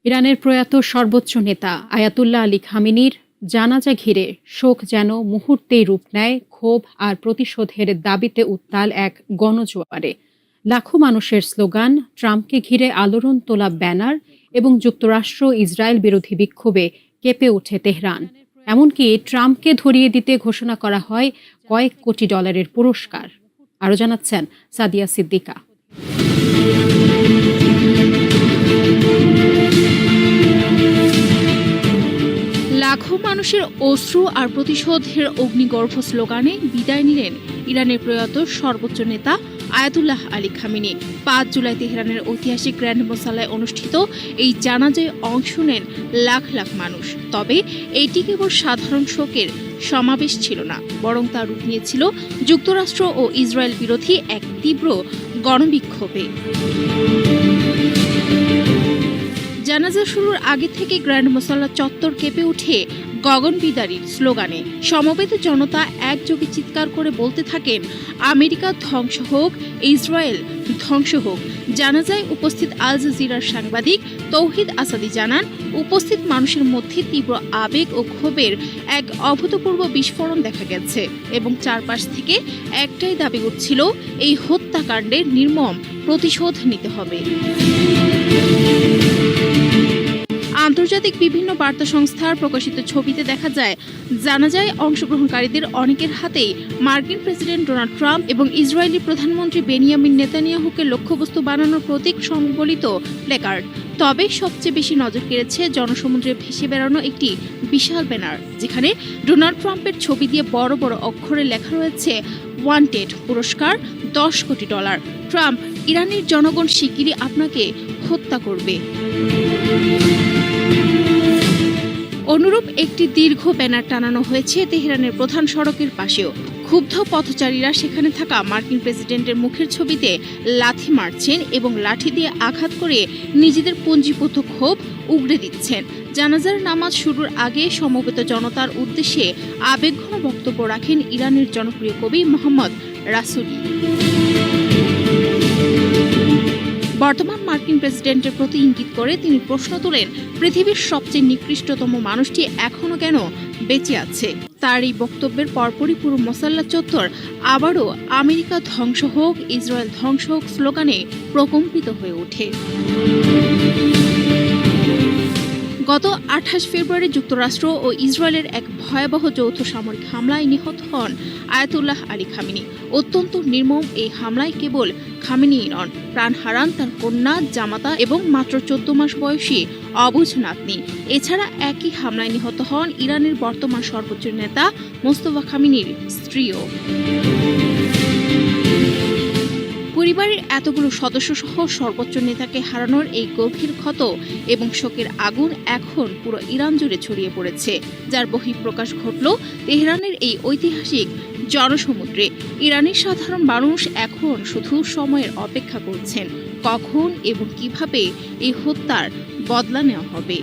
ইরানের প্রয়াত সর্বোচ্চ নেতা আয়াতুল্লাহ আলী খামেনির জানাজা ঘিরে শোক যেন মুহূর্তেই রূপ নেয় ক্ষোভ আর প্রতিশোধের দাবিতে উত্তাল এক গণজোয়ারে। লাখো মানুষের স্লোগান, ট্রাম্পকে ঘিরে আলোড়ন তোলা ব্যানার এবং যুক্তরাষ্ট্র ইসরায়েল বিরোধী বিক্ষোভে কেঁপে ওঠে তেহরান। এমনকি ট্রাম্পকে ধরিয়ে দিতে ঘোষণা করা হয় কয়েক কোটি ডলারের পুরস্কার। আরও জানাচ্ছেন সাদিয়া সিদ্দিকা। লাখো মানুষের অশ্রু আর প্রতিশোধের অগ্নিগর্ভ স্লোগানে বিদায় নিলেন ইরানের প্রয়াত সর্বোচ্চ নেতা আয়াতুল্লাহ আলী খামেনি। ৫ জুলাই তেহরানের ঐতিহাসিক গ্র্যান্ড মোসাল্লায় অনুষ্ঠিত এই জানাজায় অংশ নেন লাখ লাখ মানুষ। তবে এটি কেবল সাধারণ শোকের সমাবেশ ছিল না, বরং তা রূপ নিয়েছিল যুক্তরাষ্ট্র ও ইসরায়েল বিরোধী এক তীব্র গণবিক্ষোভে। জানাজা শুরুর আগে থেকে গ্র্যান্ড মোসাল্লা চত্বর কেঁপে ওঠে গগনবিদারীর স্লোগানে। সমবেত জনতা একযোগে চিৎকার করে বলতে থাকেন, আমেরিকা ধ্বংস হোক, ইসরায়েল ধ্বংস হোক। জানাজায় উপস্থিত আল জাজিরার সাংবাদিক তৌহিদ আসাদি জানান, উপস্থিত মানুষের মধ্যে তীব্র আবেগ ও ক্ষোভের এক অভূতপূর্ব বিস্ফোরণ দেখা গেছে এবং চারপাশ থেকে একটাই দাবি উঠছিল, এই হত্যাকাণ্ডের নির্মম প্রতিশোধ নিতে হবে। আন্তর্জাতিক বিভিন্ন বার্তা সংস্থার প্রকাশিত ছবিতে দেখা যায়, জানাজায় অংশগ্রহণকারীদের অনেকের হাতেই মার্কিন প্রেসিডেন্ট ডোনাল্ড ট্রাম্প এবং ইসরায়েলি প্রধানমন্ত্রী বেনিয়ামিন নেতানিয়াহুকে লক্ষ্যবস্তু বানানোর প্রতীক সংবলিত প্ল্যাকার্ড। তবে সবচেয়ে বেশি নজর কেড়েছে জনসমুদ্রে ভেসে বেড়ানো একটি বিশাল ব্যানার, যেখানে ডোনাল্ড ট্রাম্পের ছবি দিয়ে বড় বড় অক্ষরে লেখা রয়েছে, ওয়ান্টেড, পুরস্কার $10 কোটি। ট্রাম্প, ইরানের জনগণ শিগগিরই আপনাকে হত্যা করবে। অনুরূপ একটি দীর্ঘ ব্যানার টানানো হয়েছে তেহরানের প্রধান সড়কের পাশেও। ক্ষুব্ধ পথচারীরা সেখানে থাকা মার্কিন প্রেসিডেন্টের মুখের ছবিতে লাথি মারছেন এবং লাঠি দিয়ে আঘাত করে নিজেদের পুঞ্জীভূত ক্ষোভ উগরে দিচ্ছেন। জানাজার নামাজ শুরুর আগে সমবেত জনতার উদ্দেশ্যে আবেগঘন বক্তব্য রাখেন ইরানের জনপ্রিয় কবি মোহাম্মদ রাসুলি। বর্তমান মার্কিন প্রেসিডেন্টের প্রতি ইঙ্গিত করে তিনি প্রশ্ন তোলেন, পৃথিবীর সবচেয়ে নিকৃষ্টতম মানুষটি এখনো কেন বেঁচে আছে? তার এই বক্তব্যের পরপরই পুরো মোসাল্লা চত্বর আবারও আমেরিকা ধ্বংস হোক, ইসরায়েল ধ্বংস হোক স্লোগানে প্রকম্পিত হয়ে ওঠে। গত ২৮ ফেব্রুয়ারি যুক্তরাষ্ট্র ও ইসরায়েলের এক ভয়াবহ যৌথ সামরিক হামলায় নিহত হন আয়াতুল্লাহ আলী খামেনি। অত্যন্ত নির্মম এই হামলায় কেবল খামেনিই নন, প্রাণ হারান তার কন্যা, জামাতা এবং মাত্র ১৪ মাস বয়সী অবুঝ নাতনি। এছাড়া একই হামলায় নিহত হন ইরানের বর্তমান সর্বোচ্চ নেতা মোস্তফা খামেনির স্ত্রীও। পরিবারের এতগুলো সদস্য সহ সর্বোচ্চ নেতাকে হারানোর এই গভীর ক্ষত এবং শোকের আগুন এখন পুরো ইরান জুড়ে ছড়িয়ে পড়েছে, যার বহিঃপ্রকাশ ঘটল তেহরানের এই ঐতিহাসিক জনসমুদ্রে। ইরানের সাধারণ মানুষ এখন শুধু সময়ের অপেক্ষা করছেন, কখন এবং কিভাবে এই হত্যার বদলা নেওয়া হবে।